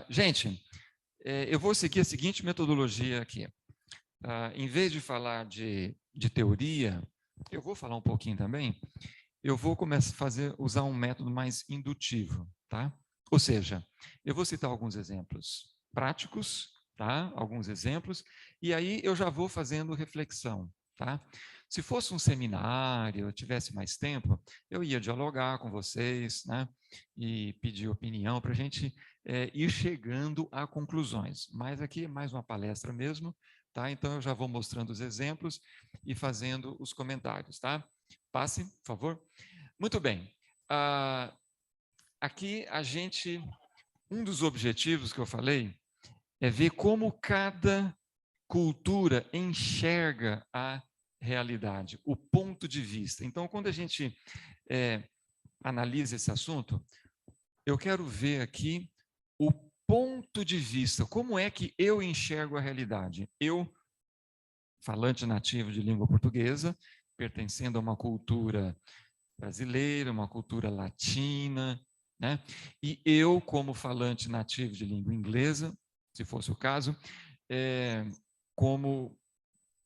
Gente, eu vou seguir a seguinte metodologia aqui. Em vez de falar de teoria, eu vou falar um pouquinho também, eu vou começar a usar um método mais indutivo, tá? Ou seja, eu vou citar alguns exemplos práticos, tá? Alguns exemplos, e aí eu já vou fazendo reflexão, tá? Se fosse um seminário, eu tivesse mais tempo, eu ia dialogar com vocês, né? E pedir opinião para a gente ir chegando a conclusões. Mas aqui é mais uma palestra mesmo, tá? Então eu já vou mostrando os exemplos e fazendo os comentários, tá? Passe, por favor. Muito bem. Aqui um dos objetivos que eu falei é ver como cada cultura enxerga a realidade, o ponto de vista. Então, quando a gente analisa esse assunto, eu quero ver aqui o ponto de vista, como é que eu enxergo a realidade. Eu, falante nativo de língua portuguesa, pertencendo a uma cultura brasileira, uma cultura latina, né? E eu, como falante nativo de língua inglesa, se fosse o caso, como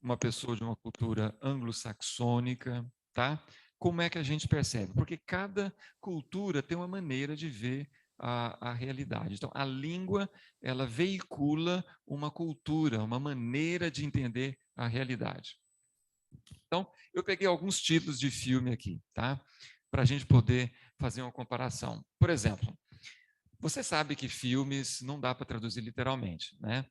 uma pessoa de uma cultura anglo-saxônica, tá? Como é que a gente percebe? Porque cada cultura tem uma maneira de ver a realidade. Então, a língua, ela veicula uma cultura, uma maneira de entender a realidade. Então, eu peguei alguns títulos de filme aqui, tá? Para a gente poder fazer uma comparação. Por exemplo, você sabe que filmes não dá para traduzir literalmente, né?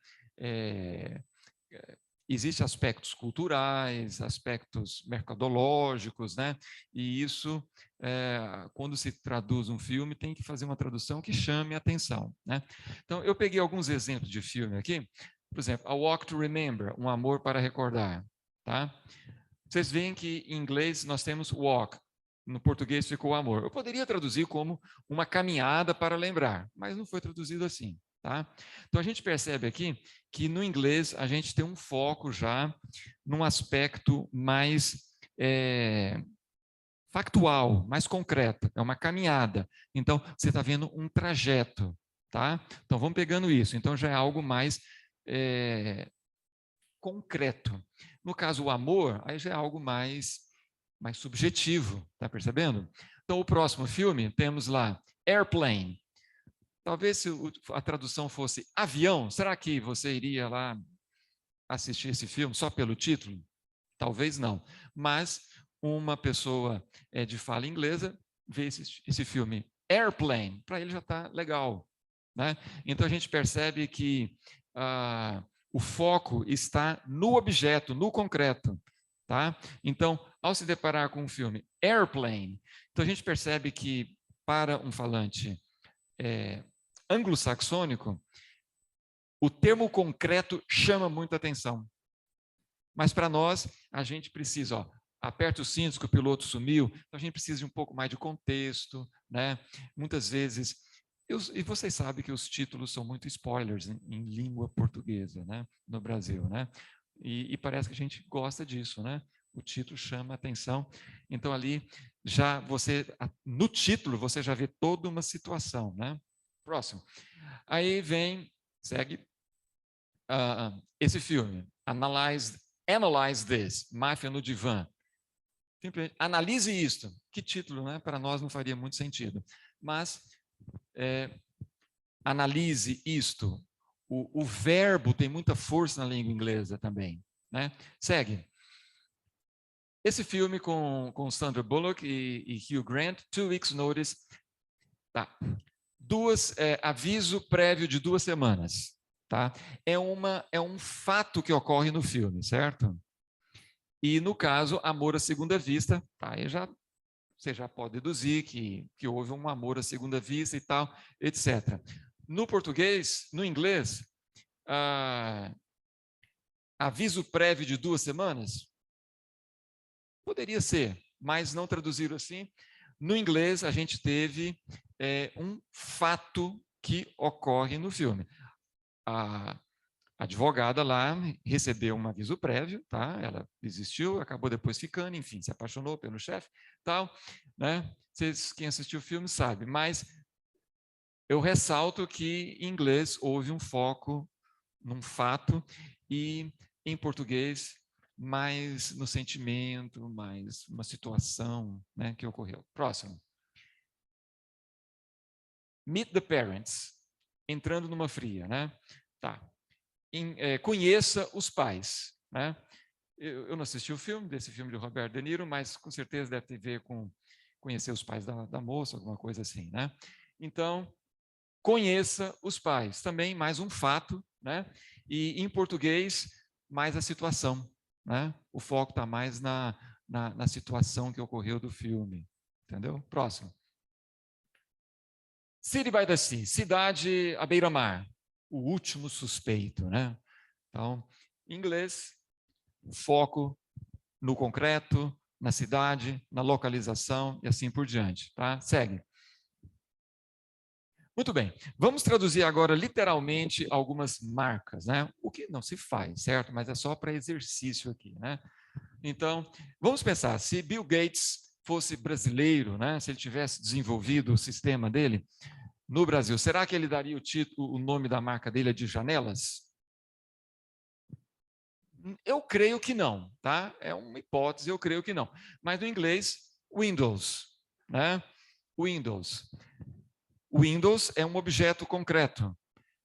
Existem aspectos culturais, aspectos mercadológicos, né? E isso, quando se traduz um filme, tem que fazer uma tradução que chame a atenção, né? Então, eu peguei alguns exemplos de filme aqui. Por exemplo, A Walk to Remember, Um Amor para Recordar, tá? Vocês veem que em inglês nós temos walk, no português ficou amor. Eu poderia traduzir como uma caminhada para lembrar, mas não foi traduzido assim, tá? Então a gente percebe aqui que no inglês a gente tem um foco já num aspecto mais factual, mais concreto, é uma caminhada. Então você está vendo um trajeto, tá? Então vamos pegando isso. Então já é algo mais concreto. No caso, o amor, aí já é algo mais subjetivo, tá percebendo? Então, o próximo filme, temos lá Airplane. Talvez se a tradução fosse avião, será que você iria lá assistir esse filme só pelo título? Talvez não. Mas uma pessoa de fala inglesa vê esse filme Airplane, para ele já está legal, né? Então, a gente percebe que o foco está no objeto, no concreto, tá? Então, ao se deparar com um filme Airplane, então a gente percebe que para um falante anglo-saxônico, o termo concreto chama muita atenção. Mas para nós, a gente precisa, aperta os cintos que o piloto sumiu, então a gente precisa de um pouco mais de contexto, né? Muitas vezes, e vocês sabem que os títulos são muito spoilers em língua portuguesa, né? No Brasil, né? E parece que a gente gosta disso, né? O título chama a atenção. Então ali já no título você já vê toda uma situação, né? Próximo. Aí segue esse filme, Analyze This, Máfia no Divã. Analise isto. Que título, né? Para nós não faria muito sentido. Mas analise isto. O verbo tem muita força na língua inglesa também, né? Segue. Esse filme com Sandra Bullock e Hugh Grant, 2 Weeks Notice. Tá. Aviso prévio de 2 semanas. Tá? É um fato que ocorre no filme, certo? E, no caso, amor à segunda vista, tá? Você já pode deduzir que houve um amor à segunda vista e tal, etc. No português, no inglês, aviso prévio de 2 semanas? Poderia ser, mas não traduziram assim. No inglês, a gente teve um fato que ocorre no filme. A advogada lá recebeu um aviso prévio, tá? Ela desistiu, acabou depois ficando, enfim, se apaixonou pelo chefe, tal, né? Quem assistiu o filme sabe, mas eu ressalto que em inglês houve um foco num fato e em português mais no sentimento, mais uma situação, né, que ocorreu. Próximo. Meet the parents. Entrando numa fria, né? Tá. Conheça os pais, né? Eu não assisti o filme, desse filme de Robert De Niro, mas com certeza deve ter a ver com conhecer os pais da moça, alguma coisa assim, né? Então, conheça os pais. Também mais um fato, né? E em português, mais a situação, né? O foco está mais na situação que ocorreu do filme, entendeu? Próximo. City by the Sea, cidade à beira-mar, o último suspeito, né? Então, em inglês, foco no concreto, na cidade, na localização e assim por diante, tá? Segue. Muito bem, vamos traduzir agora literalmente algumas marcas, né? O que não se faz, certo? Mas é só para exercício aqui, né? Então, vamos pensar, se Bill Gates fosse brasileiro, né? Se ele tivesse desenvolvido o sistema dele no Brasil, será que ele daria o nome da marca dele de janelas? Eu creio que não, tá? É uma hipótese, eu creio que não. Mas no inglês, Windows, né? Windows. Windows é um objeto concreto.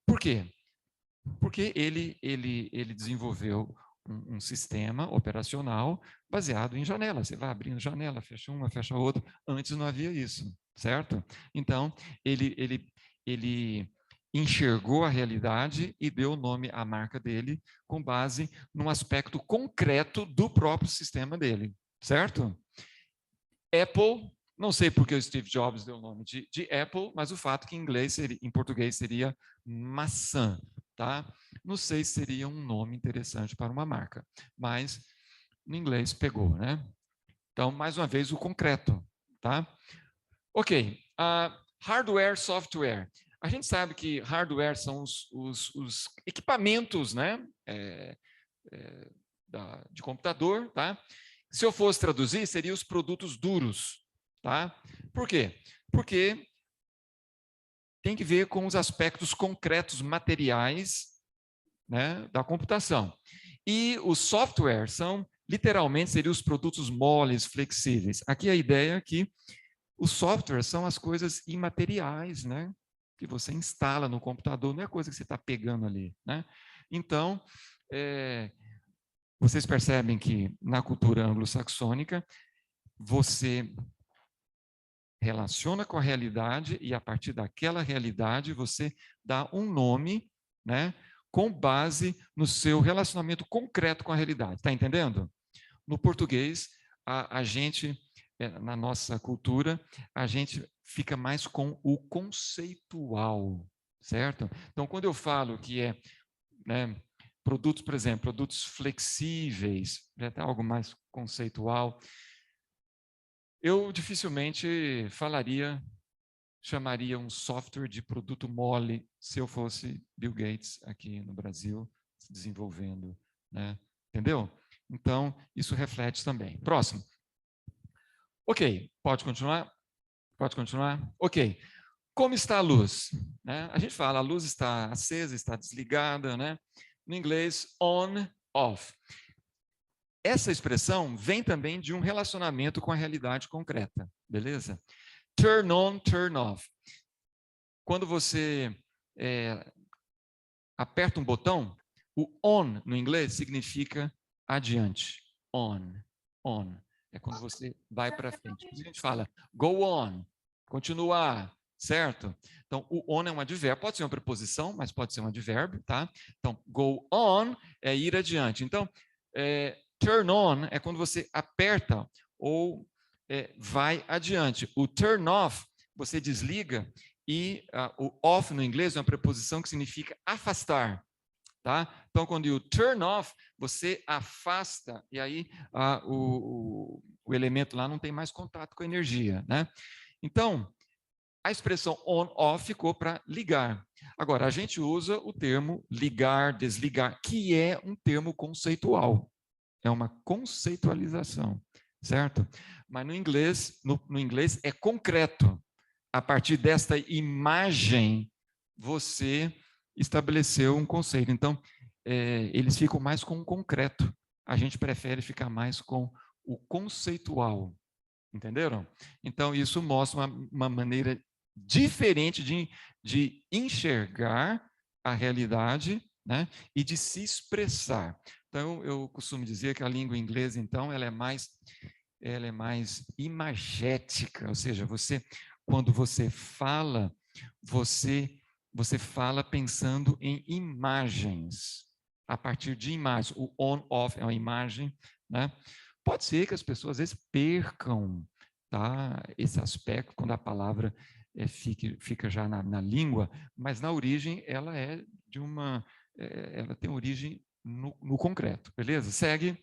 Por quê? Porque ele desenvolveu um sistema operacional baseado em janelas. Você vai abrindo janela, fecha uma, fecha outra. Antes não havia isso, certo? Então, ele enxergou a realidade e deu o nome à marca dele com base num aspecto concreto do próprio sistema dele, certo? Apple, não sei porque o Steve Jobs deu o nome de Apple, mas o fato que em português seria maçã, tá? Não sei se seria um nome interessante para uma marca, mas no inglês pegou, né? Então, mais uma vez, o concreto, tá? Ok, hardware, software. A gente sabe que hardware são os equipamentos, né? De computador, tá? Se eu fosse traduzir, seriam os produtos duros, tá? Por quê? Porque tem que ver com os aspectos concretos materiais, né, da computação. E os softwares são, literalmente, seriam os produtos moles, flexíveis. Aqui a ideia é que os softwares são as coisas imateriais, né, que você instala no computador, não é coisa que você está pegando ali, né? Então, vocês percebem que na cultura anglo-saxônica, você relaciona com a realidade e a partir daquela realidade você dá um nome, né, com base no seu relacionamento concreto com a realidade. Está entendendo? No português, a gente, na nossa cultura, a gente fica mais com o conceitual, certo? Então, quando eu falo que né, produtos, por exemplo, produtos flexíveis, algo mais conceitual, eu dificilmente chamaria um software de produto mole se eu fosse Bill Gates aqui no Brasil desenvolvendo, né? Entendeu? Então, isso reflete também. Próximo. Ok, pode continuar? Pode continuar? Ok. Como está a luz? Né? A gente fala, a luz está acesa, está desligada, né? No inglês, on, off. Essa expressão vem também de um relacionamento com a realidade concreta, beleza? Turn on, turn off. Quando você aperta um botão, o on no inglês significa adiante. On, on. É quando você vai para frente. A gente fala go on, continuar, certo? Então, o on é um advérbio, pode ser uma preposição, mas pode ser um advérbio, tá? Então, go on é ir adiante. Então, turn on é quando você aperta ou vai adiante. O turn off, você desliga e o off no inglês é uma preposição que significa afastar. Tá? Então, quando o turn off, você afasta e aí o elemento lá não tem mais contato com a energia. Né? Então, a expressão on-off ficou para ligar. Agora, a gente usa o termo ligar, desligar, que é um termo conceitual. É uma conceitualização, certo? Mas no inglês é concreto. a partir desta imagem, você estabeleceu um conceito. Então, eles ficam mais com o concreto. A gente prefere ficar mais com o conceitual. Entenderam? Então, isso mostra uma maneira diferente de enxergar a realidade, né, e de se expressar. Então, eu costumo dizer que a língua inglesa, então, ela é mais imagética, ou seja, quando você fala, você fala pensando em imagens, a partir de imagens. O on-off é uma imagem, né? Pode ser que as pessoas, às vezes, percam, tá, esse aspecto quando a palavra fica já na língua, mas na origem ela ela tem origem no concreto, beleza? Segue.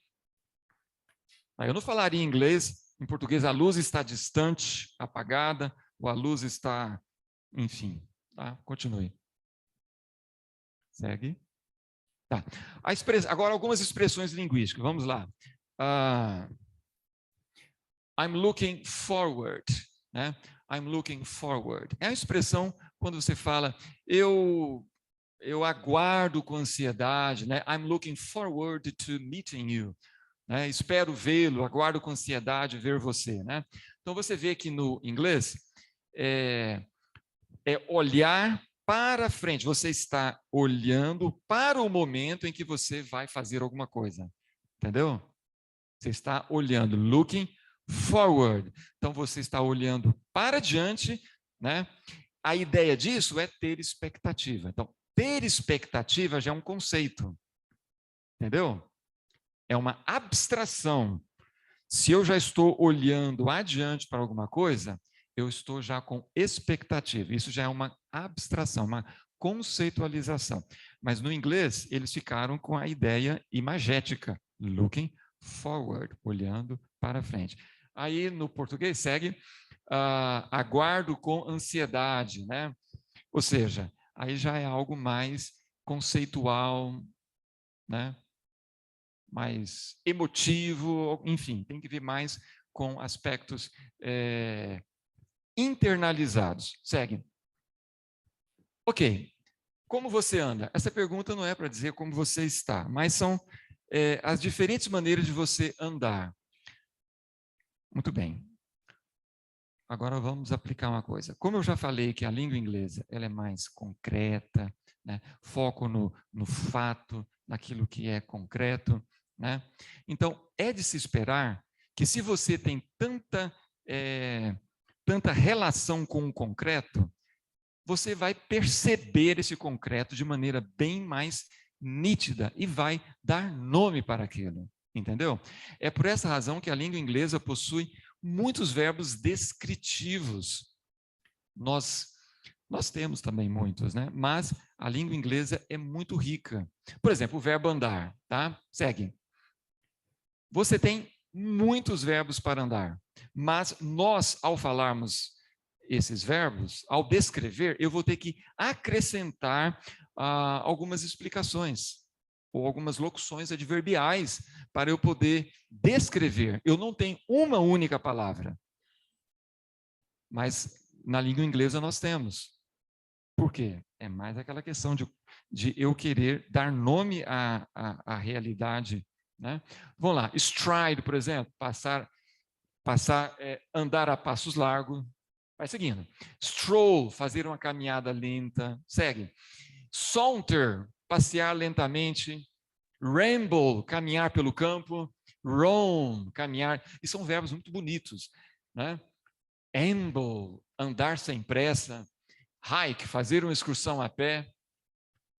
Eu não falaria em inglês, em português, a luz está distante, apagada, ou a luz está, enfim, tá? Continue. Segue. Tá. Agora, algumas expressões linguísticas, vamos lá. I'm looking forward, né? I'm looking forward. É a expressão quando você fala, eu aguardo com ansiedade, né? I'm looking forward to meeting you. Né? Espero vê-lo, aguardo com ansiedade ver você, né? Então você vê que no inglês é olhar para frente. Você está olhando para o momento em que você vai fazer alguma coisa, entendeu? Você está olhando, looking forward. Então você está olhando para diante, né? A ideia disso é ter expectativa. Então, ter expectativa já é um conceito, entendeu? É uma abstração. Se eu já estou olhando adiante para alguma coisa, eu estou já com expectativa. Isso já é uma abstração, uma conceitualização. Mas no inglês, eles ficaram com a ideia imagética, looking forward, olhando para frente. Aí no português segue, aguardo com ansiedade, né? Ou seja, aí já é algo mais conceitual, né? Mais emotivo, enfim, tem que ver mais com aspectos internalizados. Segue. Ok, como você anda? Essa pergunta não é para dizer como você está, mas são as diferentes maneiras de você andar. Muito bem. Agora vamos aplicar uma coisa. Como eu já falei que a língua inglesa ela é mais concreta, né? Foco no fato, naquilo que é concreto, né? Então, é de se esperar que se você tem tanta relação com o concreto, você vai perceber esse concreto de maneira bem mais nítida e vai dar nome para aquilo, entendeu? É por essa razão que a língua inglesa possui muitos verbos descritivos. Nós temos também muitos, né? Mas a língua inglesa é muito rica. Por exemplo, o verbo andar, tá? Segue. Você tem muitos verbos para andar, mas nós, ao falarmos esses verbos, ao descrever, eu vou ter que acrescentar algumas explicações ou algumas locuções adverbiais para eu poder descrever. Eu não tenho uma única palavra, mas na língua inglesa nós temos. Por quê? É mais aquela questão de eu querer dar nome à realidade, né? Vamos lá, stride, por exemplo, andar a passos largos. Vai seguindo. Stroll, fazer uma caminhada lenta. Segue. Saunter, passear lentamente. Ramble, caminhar pelo campo. Roam, caminhar. E são verbos muito bonitos, né? Amble, andar sem pressa. Hike, fazer uma excursão a pé.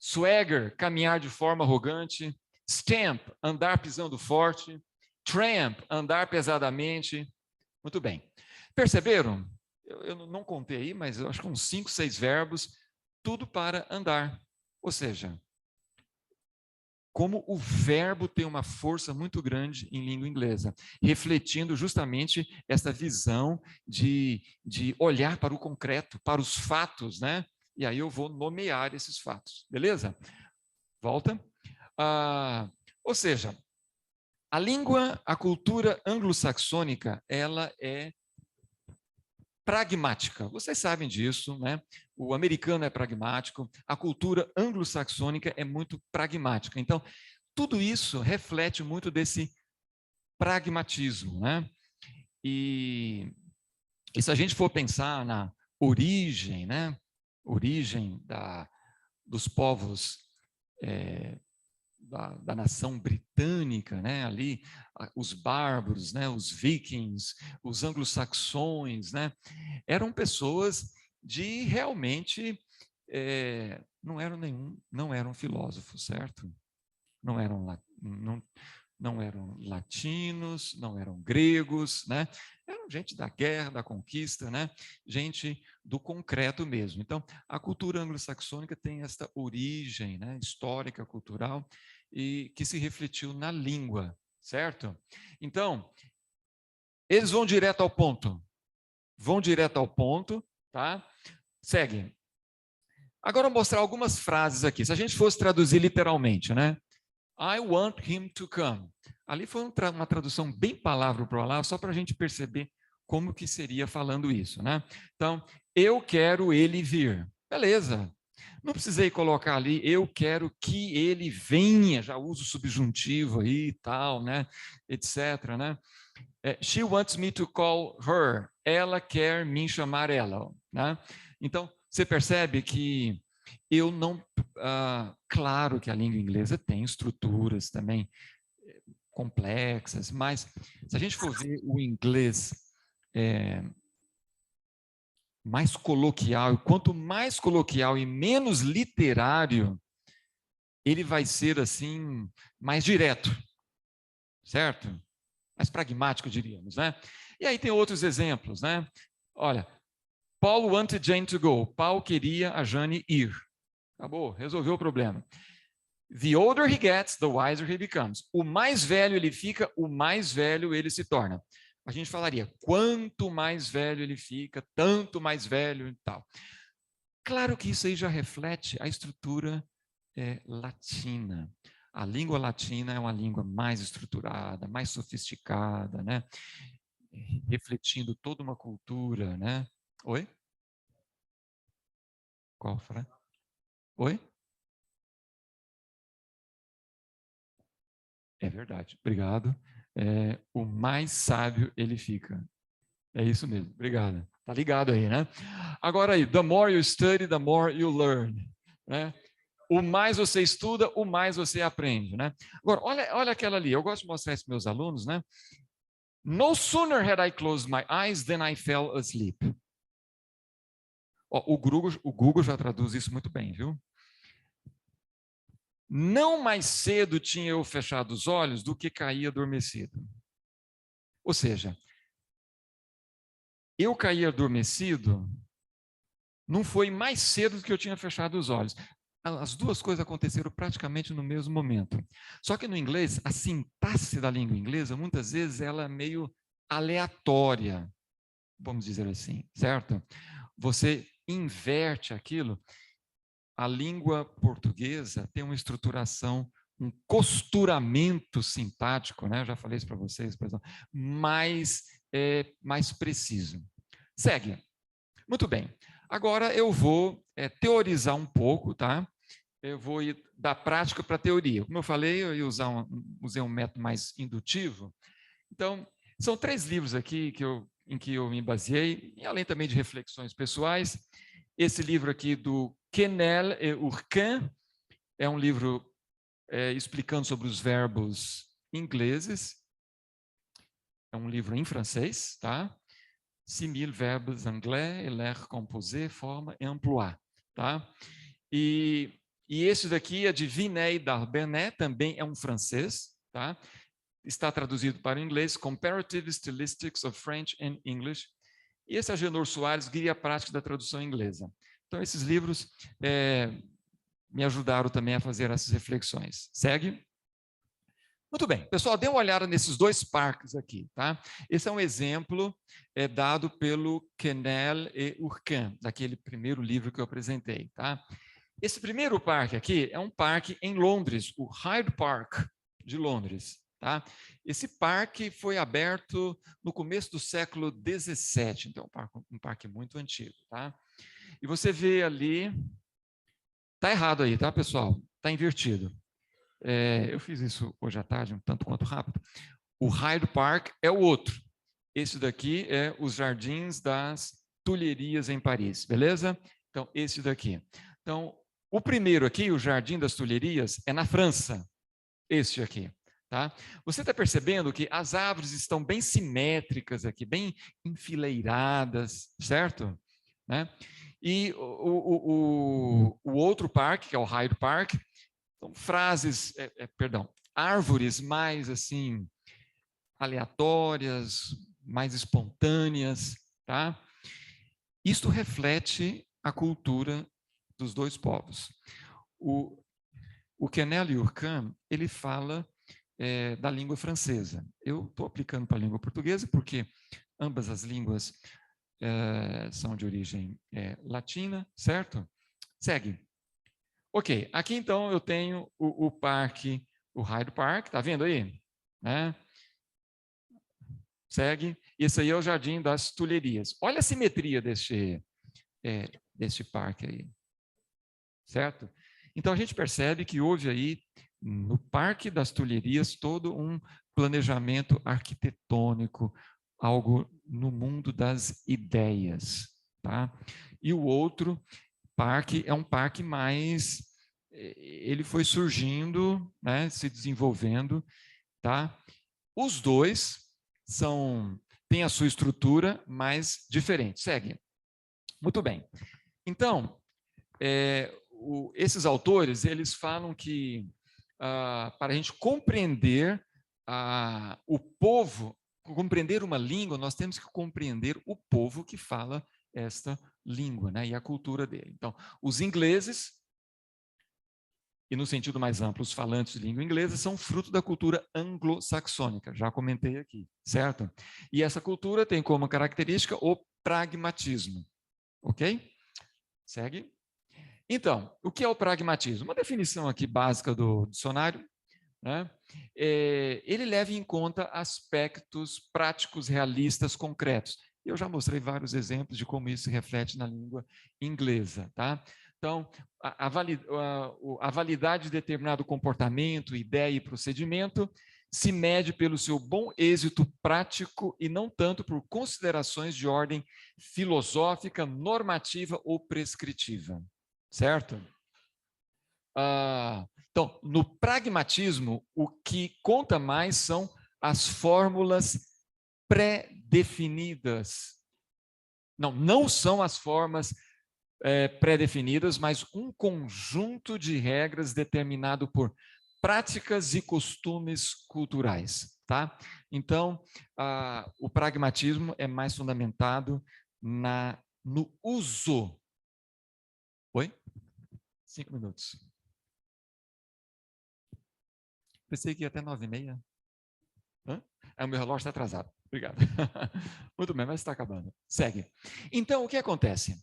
Swagger, caminhar de forma arrogante. Stamp, andar pisando forte. Tramp, andar pesadamente. Muito bem. Perceberam? Eu não contei aí, mas eu acho que uns 5, 6 verbos, tudo para andar. Ou seja, como o verbo tem uma força muito grande em língua inglesa, refletindo justamente essa visão de olhar para o concreto, para os fatos, né? E aí eu vou nomear esses fatos, beleza? Volta. Ou seja, a cultura anglo-saxônica, ela é pragmática. Vocês sabem disso, né? O americano é pragmático, a cultura anglo-saxônica é muito pragmática. Então, tudo isso reflete muito desse pragmatismo, né? E se a gente for pensar na origem, né? Origem dos povos da nação britânica, né? Ali os bárbaros, né? Os vikings, os anglo-saxões, né? Eram pessoas de realmente não eram filósofos, certo? Não eram não eram latinos, não eram gregos, né? Eram gente da guerra, da conquista, né? Gente do concreto mesmo. Então, a cultura anglo-saxônica tem esta origem, né, histórica, cultural, e que se refletiu na língua, certo? Então, eles vão direto ao ponto. Vão direto ao ponto, tá? Segue. Agora eu vou mostrar algumas frases aqui. Se a gente fosse traduzir literalmente, né? I want him to come. Ali foi uma tradução bem palavra por palavra, só para a gente perceber como que seria falando isso, né? Então, eu quero ele vir. Beleza. Não precisei colocar ali, eu quero que ele venha, já uso o subjuntivo aí e tal, né? Etc, né? She wants me to call her. Ela quer me chamar ela, né? Então, você percebe que eu não... claro que a língua inglesa tem estruturas também complexas, mas se a gente for ver o inglês mais coloquial, e quanto mais coloquial e menos literário, ele vai ser assim, mais direto, certo? Mais pragmático, diríamos, né? E aí tem outros exemplos, né? Olha, Paul wanted Jane to go. Paul queria a Jane ir. Acabou, resolveu o problema. The older he gets, the wiser he becomes. O mais velho ele fica, o mais velho ele se torna. A gente falaria, quanto mais velho ele fica, tanto mais velho e tal. Claro que isso aí já reflete a estrutura latina. A língua latina é uma língua mais estruturada, mais sofisticada, né? Refletindo toda uma cultura, né? Oi? Qual frase? Oi? É verdade, obrigado. O mais sábio ele fica. É isso mesmo, obrigado. Tá ligado aí, né? Agora aí, the more you study, the more you learn. Né? O mais você estuda, o mais você aprende, né? Agora, olha aquela ali, eu gosto de mostrar isso para meus alunos, né? No sooner had I closed my eyes than I fell asleep. Ó, o Google já traduz isso muito bem, viu? Não mais cedo tinha eu fechado os olhos do que caí adormecido. Ou seja, eu caí adormecido não foi mais cedo do que eu tinha fechado os olhos. As duas coisas aconteceram praticamente no mesmo momento. Só que no inglês, a sintaxe da língua inglesa, muitas vezes, ela é meio aleatória, vamos dizer assim, certo? Você inverte aquilo. A língua portuguesa tem uma estruturação, um costuramento sintático, né? Eu já falei isso para vocês, mais preciso. Segue. Muito bem. Agora eu vou teorizar um pouco, tá? Eu vou ir da prática para a teoria. Como eu falei, eu ia usei um método mais indutivo. Então, são 3 livros aqui em que eu me baseei, e além também de reflexões pessoais. Esse livro aqui do Quesnel et Urquin é um livro explicando sobre os verbos ingleses. É um livro em francês, tá? 6.000 verbes anglais, l'air composé, forma et emploi, tá? E esse daqui é de Vinay Darbenet, também é um francês, tá? Está traduzido para o inglês, Comparative Stylistics of French and English. E esse é Agenor Soares, Guia Prática da Tradução Inglesa. Então, esses livros me ajudaram também a fazer essas reflexões. Segue? Muito bem, pessoal, dê uma olhada nesses 2 parques aqui, tá? Esse é um exemplo dado pelo Quesnel et Urquin, daquele primeiro livro que eu apresentei, tá? Esse primeiro parque aqui é um parque em Londres, o Hyde Park de Londres, tá? Esse parque foi aberto no começo do século XVII, então um parque muito antigo, tá? E você vê ali, tá errado aí, tá, pessoal? Tá invertido. Eu fiz isso hoje à tarde, um tanto quanto rápido. O Hyde Park é o outro. Esse daqui é os Jardins das Tulherias em Paris, beleza? Então, esse daqui. Então, o primeiro aqui, o Jardim das Tulherias, é na França. Este aqui, tá? Você está percebendo que as árvores estão bem simétricas aqui, bem enfileiradas, certo? Né? E o outro parque, que é o Hyde Park, são frases, árvores mais assim aleatórias, mais espontâneas, tá? Isto reflete a cultura dos dois povos. O Quesnel Urquin, ele fala da língua francesa. Eu estou aplicando para a língua portuguesa porque ambas as línguas são de origem latina, certo? Segue. Ok, aqui então eu tenho o parque, o Hyde Park, tá vendo aí? Né? Segue. Esse aí é o Jardim das Tulherias. Olha a simetria deste parque aí, certo? Então a gente percebe que houve aí no Parque das Tulherias todo um planejamento arquitetônico, algo no mundo das ideias, tá? E o outro parque é um parque mais, ele foi surgindo, né, se desenvolvendo, tá? Os dois têm a sua estrutura, mas diferente. Segue. Muito bem. Então, esses autores, eles falam que para a gente compreender o povo, compreender uma língua, nós temos que compreender o povo que fala esta língua, né, e a cultura dele. Então, os ingleses, e no sentido mais amplo, os falantes de língua inglesa, são fruto da cultura anglo-saxônica, já comentei aqui, certo? E essa cultura tem como característica o pragmatismo, ok? Segue. Então, o que é o pragmatismo? Uma definição aqui básica do dicionário, né? Ele leva em conta aspectos práticos, realistas, concretos. Eu já mostrei vários exemplos de como isso se reflete na língua inglesa, tá? Então, a validade de determinado comportamento, ideia e procedimento se mede pelo seu bom êxito prático e não tanto por considerações de ordem filosófica, normativa ou prescritiva, certo? Então, no pragmatismo, o que conta mais são as fórmulas pré-definidas. Não são as formas pré-definidas, mas um conjunto de regras determinado por práticas e costumes culturais, tá? Então, o pragmatismo é mais fundamentado no uso. Oi? 5 minutos. Pensei que ia até 9h30. O meu relógio está atrasado. Obrigado. Muito bem, mas está acabando. Segue. Então, o que acontece?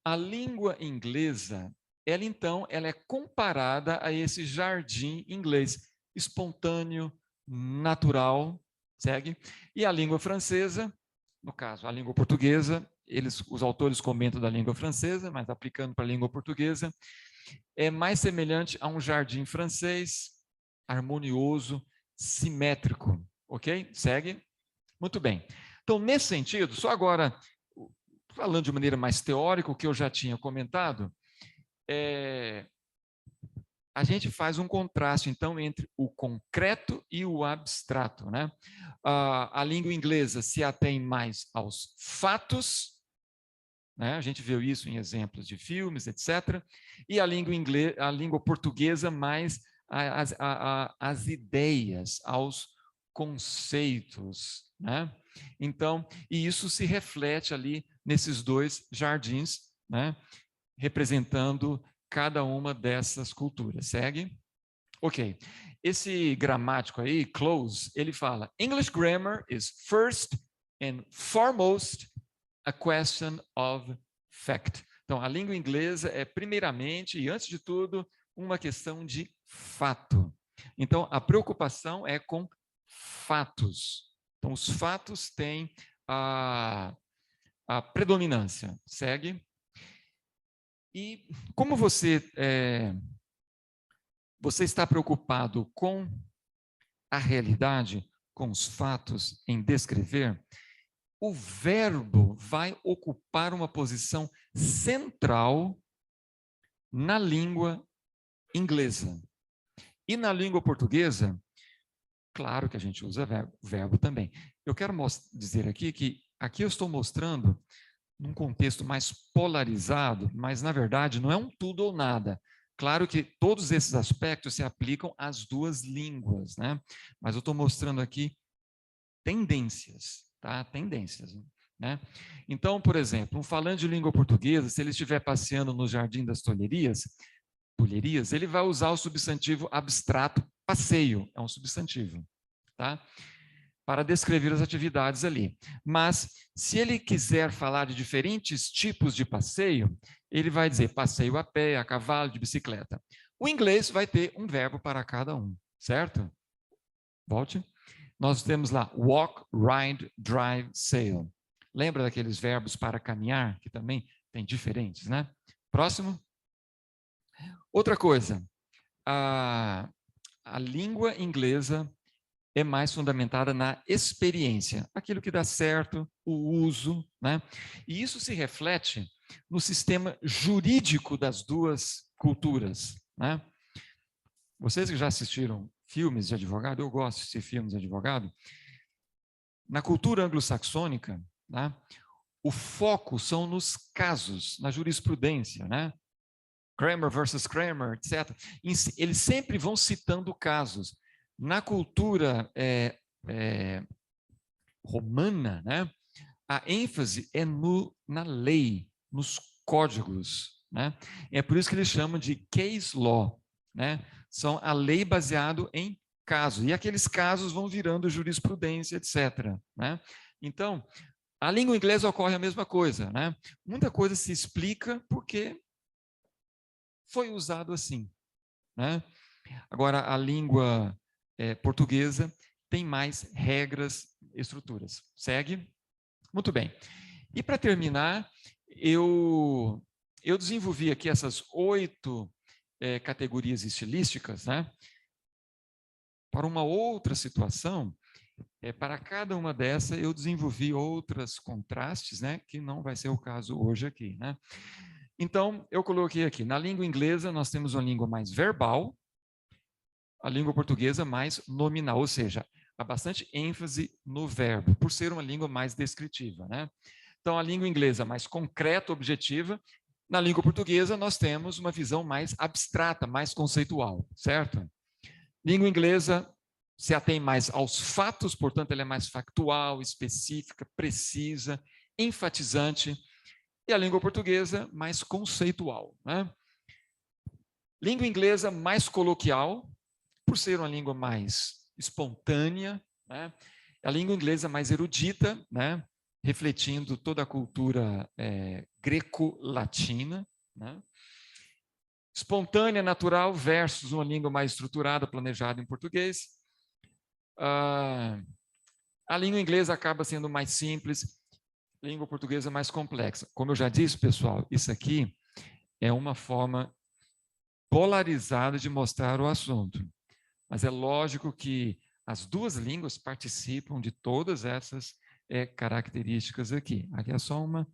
A língua inglesa, ela é comparada a esse jardim inglês, espontâneo, natural, segue? E a língua francesa, no caso, a língua portuguesa, os autores comentam da língua francesa, mas aplicando para a língua portuguesa, é mais semelhante a um jardim francês, harmonioso, simétrico, ok? Segue? Muito bem. Então, nesse sentido, só agora, falando de maneira mais teórica, o que eu já tinha comentado, a gente faz um contraste, então, entre o concreto e o abstrato, né? A língua inglesa se atém mais aos fatos, né? A gente viu isso em exemplos de filmes, etc. E a língua portuguesa mais às ideias, aos conceitos, né? Então, e isso se reflete ali nesses dois jardins, né? Representando cada uma dessas culturas. Segue? Ok. Esse gramático aí, Close, ele fala: English grammar is first and foremost a question of fact. Então, a língua inglesa é primeiramente e antes de tudo uma questão de fato. Então, a preocupação é com fatos. Então, os fatos têm a predominância. Segue. E como você está preocupado com a realidade, com os fatos, em descrever, o verbo vai ocupar uma posição central na língua inglesa. E na língua portuguesa, claro que a gente usa verbo também. Eu quero dizer aqui que aqui eu estou mostrando num contexto mais polarizado, mas na verdade não é um tudo ou nada. Claro que todos esses aspectos se aplicam às duas línguas, né? Mas eu estou mostrando aqui tendências, tá? Tendências, né? Então, por exemplo, um falante de língua portuguesa, se ele estiver passeando no Jardim das Tulherias, ele vai usar o substantivo abstrato passeio, é um substantivo, tá? Para descrever as atividades ali. Mas, se ele quiser falar de diferentes tipos de passeio, ele vai dizer passeio a pé, a cavalo, de bicicleta. O inglês vai ter um verbo para cada um, certo? Volte. Nós temos lá walk, ride, drive, sail. Lembra daqueles verbos para caminhar, que também tem diferentes, né? Próximo. Outra coisa, a língua inglesa é mais fundamentada na experiência, aquilo que dá certo, o uso, né? E isso se reflete no sistema jurídico das duas culturas, né? Vocês que já assistiram filmes de advogado, eu gosto de assistir filmes de advogado, na cultura anglo-saxônica, né, o foco são nos casos, na jurisprudência, né? Kramer versus Kramer, etc. Eles sempre vão citando casos. Na cultura romana, né, a ênfase é na lei, nos códigos, né? É por isso que eles chamam de case law, né? São a lei baseado em casos. E aqueles casos vão virando jurisprudência, etc. Né? Então, a língua inglesa ocorre a mesma coisa, né? Muita coisa se explica porque foi usado assim, né? Agora, a língua portuguesa tem mais regras, estruturas. Segue? Muito bem. E para terminar, eu desenvolvi aqui essas 8 categorias estilísticas, né? Para uma outra situação, para cada uma dessas eu desenvolvi outros contrastes, né? Que não vai ser o caso hoje aqui, né? Então, eu coloquei aqui, na língua inglesa nós temos uma língua mais verbal, a língua portuguesa mais nominal, ou seja, há bastante ênfase no verbo, por ser uma língua mais descritiva, né? Então, a língua inglesa mais concreta, objetiva. Na língua portuguesa, nós temos uma visão mais abstrata, mais conceitual, certo? Língua inglesa se atém mais aos fatos, portanto, ela é mais factual, específica, precisa, enfatizante. E a língua portuguesa, mais conceitual, né? Língua inglesa mais coloquial, por ser uma língua mais espontânea, né? A língua inglesa mais erudita, né? Refletindo toda a cultura greco-latina, né? Espontânea, natural, versus uma língua mais estruturada, planejada em português. A língua inglesa acaba sendo mais simples, a língua portuguesa mais complexa. Como eu já disse, pessoal, isso aqui é uma forma polarizada de mostrar o assunto. Mas é lógico que as duas línguas participam de todas essas características aqui. Aqui é só uma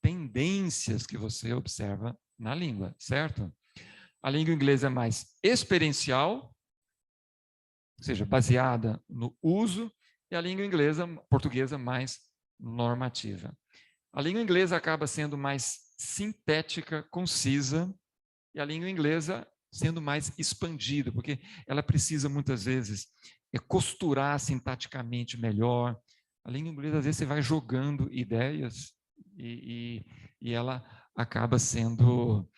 tendências que você observa na língua, certo? A língua inglesa é mais experiencial, ou seja, baseada no uso, e a língua portuguesa mais normativa. A língua inglesa acaba sendo mais sintética, concisa, e a língua inglesa sendo mais expandida, porque ela precisa muitas vezes costurar sintaticamente melhor. A língua inglesa, às vezes, você vai jogando ideias e ela acaba sendo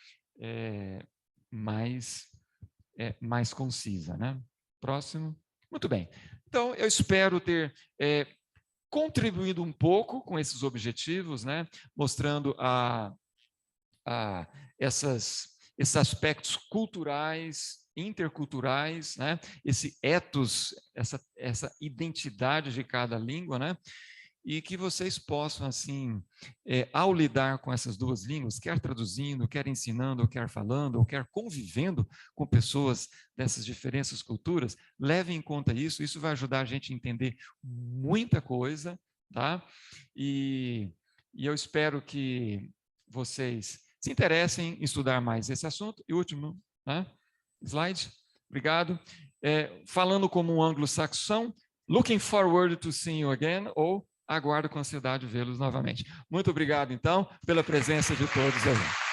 mais concisa, né? Próximo. Muito bem. Então, eu espero ter contribuído um pouco com esses objetivos, né? Mostrando esses aspectos culturais interculturais, né? Esse ethos, essa identidade de cada língua, né? E que vocês possam, assim, ao lidar com essas duas línguas, quer traduzindo, quer ensinando, ou quer falando, ou quer convivendo com pessoas dessas diferentes culturas, levem em conta isso, isso vai ajudar a gente a entender muita coisa, tá? E eu espero que vocês se interessem em estudar mais esse assunto. E último, né? Slide, obrigado. Falando como um anglo-saxão, looking forward to seeing you again, ou aguardo com ansiedade vê-los novamente. Muito obrigado, então, pela presença de todos aí.